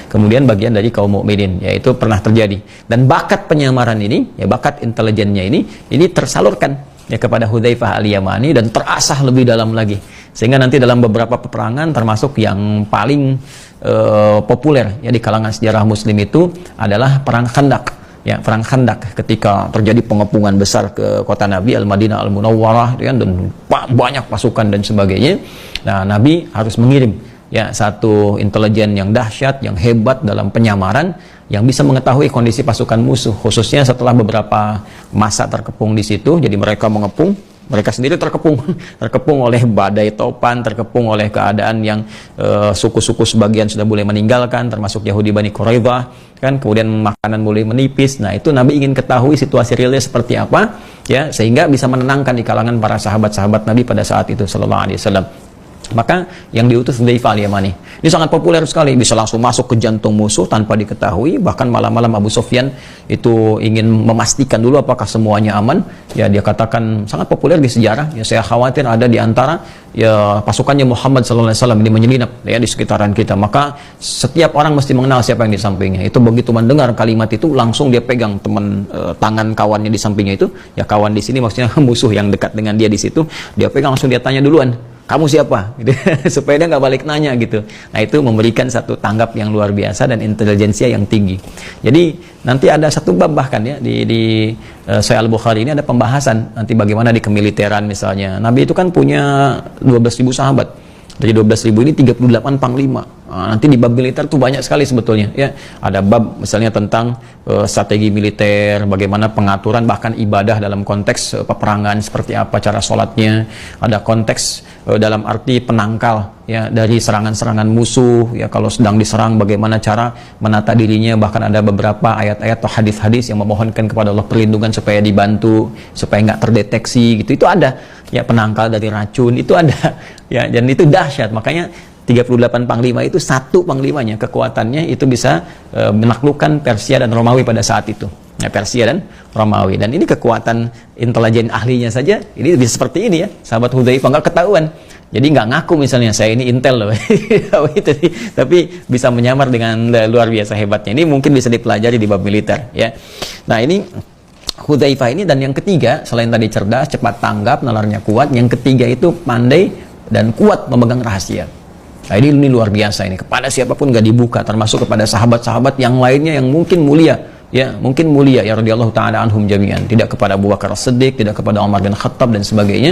Kemudian bagian dari kaum mukminin, yaitu pernah terjadi. Dan bakat penyamaran ini, ya bakat intelijennya ini tersalurkan ya kepada Hudzaifah al-Yamani dan terasah lebih dalam lagi. Sehingga nanti dalam beberapa peperangan, termasuk yang paling populer ya di kalangan sejarah Muslim itu adalah perang Khandak. Ya, perang Khandak ketika terjadi pengepungan besar ke kota Nabi Al-Madinah Al-Munawwarah ya, dan banyak pasukan dan sebagainya. Nah, Nabi harus mengirim ya satu intelijen yang dahsyat, yang hebat dalam penyamaran, yang bisa mengetahui kondisi pasukan musuh, khususnya setelah beberapa masa terkepung di situ. Jadi mereka mengepung, mereka sendiri terkepung oleh badai topan, terkepung oleh keadaan yang suku-suku sebagian sudah mulai meninggalkan, termasuk Yahudi Bani Quraidah, kan, kemudian makanan mulai menipis. Nah, itu Nabi ingin ketahui situasi realnya seperti apa, ya, sehingga bisa menenangkan di kalangan para sahabat-sahabat Nabi pada saat itu, sallallahu alaihi wasallam. Maka yang diutus Hudzaifah al-Yamani ini sangat populer sekali, bisa langsung masuk ke jantung musuh tanpa diketahui. Bahkan malam-malam Abu Sufyan itu ingin memastikan dulu apakah semuanya aman. Ya, dia katakan sangat populer di sejarah, ya, saya khawatir ada di antara ya pasukannya Muhammad sallallahu alaihi wasallam ini menyelinap ya di sekitaran kita. Maka setiap orang mesti mengenal siapa yang di sampingnya. Itu begitu mendengar kalimat itu langsung dia pegang tangan kawannya di sampingnya itu. Ya, kawan di sini maksudnya musuh yang dekat dengan dia di situ. Dia pegang langsung, dia tanya duluan, kamu siapa? Gitu. Supaya dia nggak balik nanya gitu. Nah, itu memberikan satu tanggap yang luar biasa dan intelijensia yang tinggi. Jadi nanti ada satu bab bahkan ya di Sahih Al-Bukhari ini ada pembahasan nanti bagaimana di kemiliteran misalnya. Nabi itu kan punya 12.000 sahabat. Dari 12.000 ini 38 panglima. Nah, nanti di bab militer tuh banyak sekali sebetulnya ya. Ada bab misalnya tentang strategi militer, bagaimana pengaturan bahkan ibadah dalam konteks peperangan, seperti apa cara sholatnya. Ada konteks dalam arti penangkal ya dari serangan-serangan musuh ya, kalau sedang diserang bagaimana cara menata dirinya. Bahkan ada beberapa ayat-ayat atau hadis-hadis yang memohonkan kepada Allah perlindungan supaya dibantu, supaya nggak terdeteksi gitu. Itu ada ya, penangkal dari racun itu ada ya, dan itu dahsyat. Makanya 38 panglima itu satu panglimanya kekuatannya itu bisa menaklukkan Persia dan Romawi pada saat itu ya, Persia dan Romawi. Dan ini kekuatan intelijen ahlinya saja ini bisa seperti ini ya, sahabat Hudzaifah nggak ketahuan. Jadi nggak ngaku misalnya saya ini intel loh tapi bisa menyamar dengan luar biasa hebatnya. Ini mungkin bisa dipelajari di bab militer ya. Nah, ini Hudzaifah ini. Dan yang ketiga, selain tadi cerdas, cepat tanggap, nalarnya kuat, yang ketiga itu pandai dan kuat memegang rahasia. Nah, ini luar biasa ini, kepada siapapun nggak dibuka, termasuk kepada sahabat-sahabat yang lainnya yang mungkin mulia ya, mungkin mulia ya radhiyallahu taala anhum jami'an, tidak kepada Abu Bakar As-Siddiq, tidak kepada Umar bin Khattab dan sebagainya.